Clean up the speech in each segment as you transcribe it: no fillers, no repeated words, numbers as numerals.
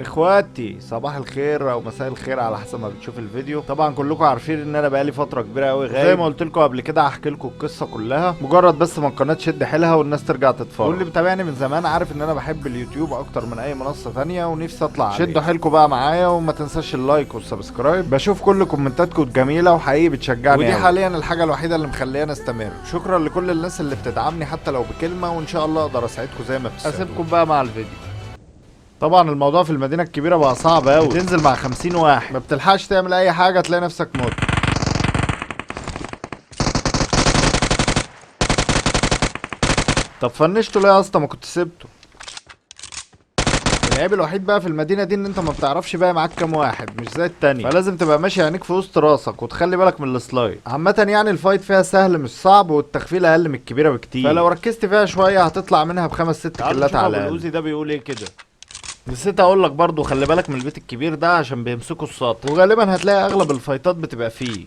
اخواتي صباح الخير او مساء الخير على حسب ما بتشوف الفيديو. طبعا كلكم عارفين ان انا بقالي فتره كبيره قوي غايب، زي ما قلت لكم قبل كده هحكي لكم القصه كلها، مجرد بس ما القناه تشد حيلها والناس ترجع تتفرج. واللي متابعني من زمان عارف ان انا بحب اليوتيوب اكتر من اي منصه ثانيه ونفسي اطلع عليه. شدوا حيلكم بقى معايا وما تنساش اللايك والسبسكرايب، بشوف كل كومنتاتكم الجميله وحقيقي بتشجعني ودي حاليا الحاجه الوحيده اللي مخلياني استمر. شكرا لكل الناس اللي بتدعمني حتى لو بكلمه، وان شاء الله اقدر اساعدكم زي ما بتساعدوا. اسيبكم بقى مع الفيديو. طبعا الموضوع في المدينة الكبيرة بقى صعب اوي، بتنزل مع 50 واحد ما بتلحقش تعمل اي حاجة تلاقي نفسك موت. طب فنشته ليه يا اسطى؟ ما كنت سبته. العيب الوحيد بقى في المدينة دي ان انت ما بتعرفش بقى معاك كام واحد، مش زي التانية، فلازم تبقى ماشي عينيك في وسط راسك وتخلي بالك من السلايد. عامة يعني الفايت فيها سهل مش صعب، والتخفيل اقل من الكبيرة بكتير، فلو ركزت فيها شوية هتطلع منها بخمس ست كيلات على الاقل. الأوزي ده بيقول ايه كده؟ نسيت اقول لك برضو خلي بالك من البيت الكبير ده عشان بيمسكوا السطح، وغالبا هتلاقي اغلب الفايتات بتبقى فيه.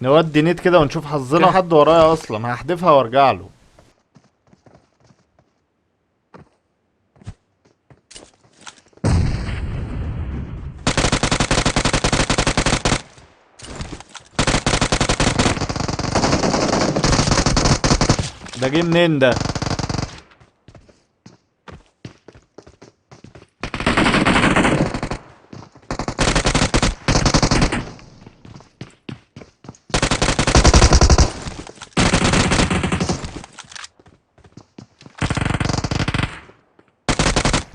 نودي نيت كده ونشوف حظنا. في حد ورايا اصلا، هحدفها وارجع له. ده جه منين ده؟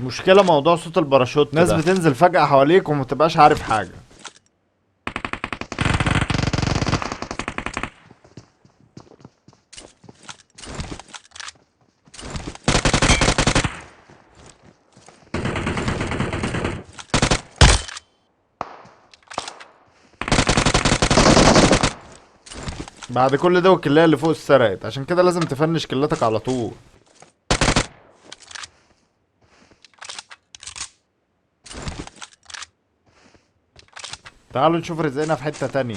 مشكلة موضوع صوت الباراشوت، ناس بتنزل فجأة حواليك وما تبقاش عارف حاجة. بعد كل ده والكلاية اللي فوق اتسرقت، عشان كده لازم تفنش كلاتك على طول. تعالوا نشوف رزقنا في حتة تانية.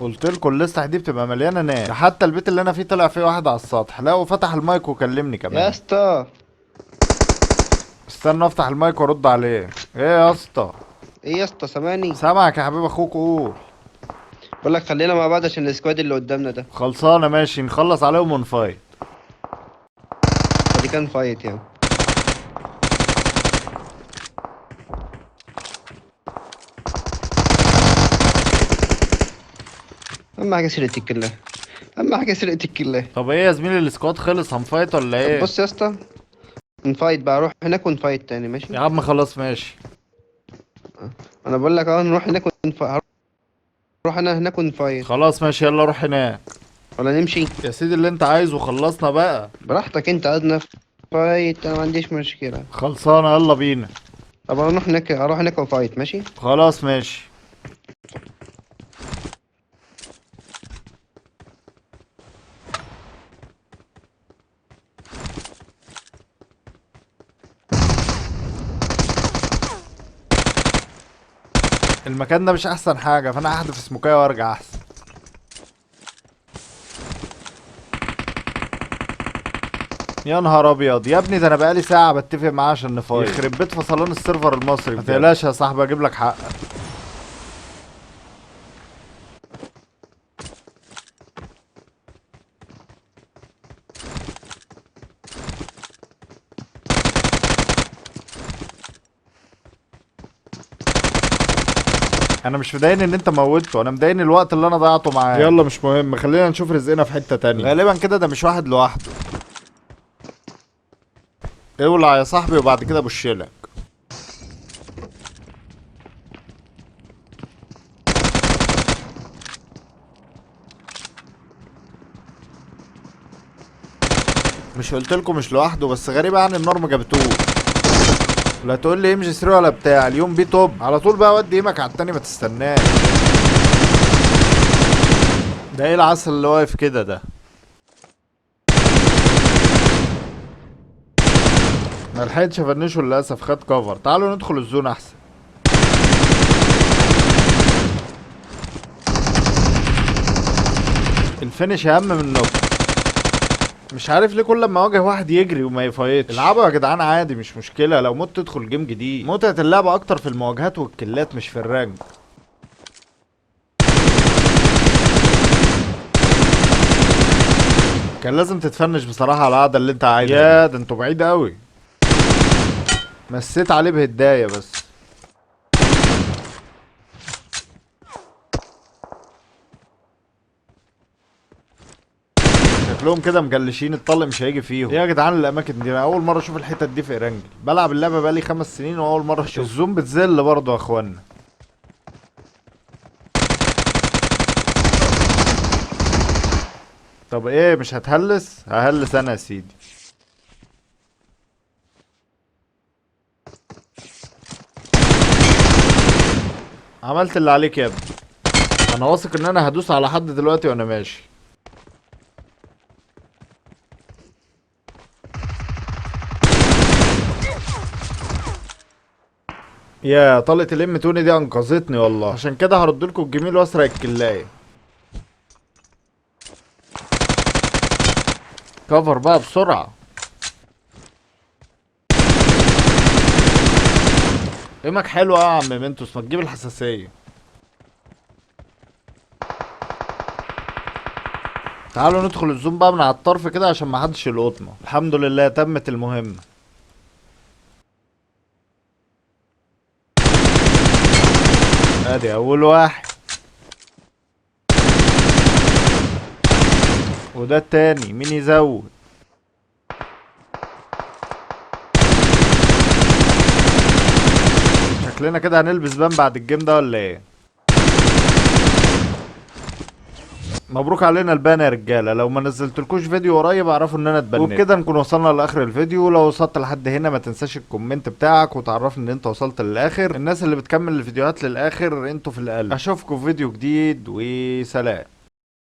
قلتلكوا الليسته دي بتبقى مليانة ناس، ده حتى البيت اللي انا فيه طلع فيه واحد على السطح، لا وفتح المايك وكلمني يا كمان. اسطى، استنى افتح المايك وارد عليه. ايه يا اسطى؟ ايه يا اسطى سامعني؟ سامعك يا حبيب اخوك، قول. بقول لك خلينا مع بعض عشان السكواد اللي قدامنا ده. خلصانة ماشي، نخلص عليهم ونفايت. دي كان فايت يعني. اهم حاجه سرقه الكلاه، اهم حاجه سرقه الكلاه. طب ايه يا زميلي، السكواد خلص هنفايت ولا طب ايه؟ بص يا اسطى، نفايت بقى، روح هناك ونفايت تاني ماشي. يا عم خلاص ماشي. انا بقول لك اهو نروح هناك هروح انا هناك ونفايت. خلاص ماشي، يلا روح هناك. ولا نمشي؟ يا سيدي اللي انت عايزه، خلصنا بقى. براحتك انت، قعدنا فايت انا ما عنديش مشكله. خلصانة يلا بينا. طب اروح هناك، اروح هناك وفايت ماشي. خلاص ماشي. المكان ده مش احسن حاجة، فانا هحدف سموكاية وارجع احسن. يا نهار ابيض يا ابني، ده انا بقالي ساعة بتفق معاه عشان نفايت. يخرب بيت فصلان السيرفر المصري. ما تقلقش يا صاحبي، اجيب لك حقك. انا مش مضايقني ان انت موتته، انا مضايقني الوقت اللي انا ضيعته معاه. يلا مش مهم، خلينا نشوف رزقنا في حتة تانية. غالبا كده ده مش واحد لوحده. اولع يا صاحبي وبعد كده بشلك. مش قلتلكوا مش لوحده؟ بس غريبة يعني النار ما جابتوش. لا تقول لي ام جي 3 ولا بتاع، اليوم بيه توب على طول بقى، ودي ايمك على التاني ما تستناش. ده ايه العسل اللي واقف كده ده؟ ما لحقتش افنشه للاسف، خد كفر. تعالوا ندخل الزون احسن. الفينش اهم من النوك. مش عارف ليه كل ما اواجه واحد يجري وما يفايتش. العبوا يا جدعان عادي، مش مشكله، لو مت تدخل جيم جديد. متعه اللعبه اكتر في المواجهات والكلات مش في الرانك. كان لازم تتفنش بصراحه على القعده اللي انت عايزها. يا ده انتوا بعيد قوي. مسيت عليه بهدايه بس. شكلهم كده مجلشين، الطلق مش هيجي فيهم. ايه يا جدعان الاماكن دي؟ انا اول مره اشوف الحتت دي في ايرانجل. بلعب اللعبه بقالي 5 سنين واول مره اشوف. الزوم بتذل برضه يا اخوانا. طب ايه مش هتهلس؟ ههلس انا يا سيدي. عملت اللي عليك يا ابني. انا واثق ان انا هدوس على حد دلوقتي وانا ماشي. يا طلقة الام 20 دي انقذتني والله، عشان كده هردلكوا الجميل واسرق الكلاية. كفر بقى بسرعة. ايمك حلو يا عم منتوس، ما تجيب الحساسية. تعالوا ندخل الزوم بقى من على الطرف كده عشان ما حدش يلقطنا. الحمد لله تمت المهمة. ادي اول واحد، وده التاني. مين يزود؟ شكلنا كده هنلبس بان بعد الجيم ده ولا ايه؟ مبروك علينا البان يا رجاله. لو ما نزلتلكوش فيديو قريب اعرفوا ان انا اتبنيت. وبكده نكون وصلنا لاخر الفيديو. لو وصلت لحد هنا ما تنساش الكومنت بتاعك وتعرفني ان انت وصلت للاخر. الناس اللي بتكمل الفيديوهات للاخر انتوا في القلب. اشوفكم في فيديو جديد وسلام.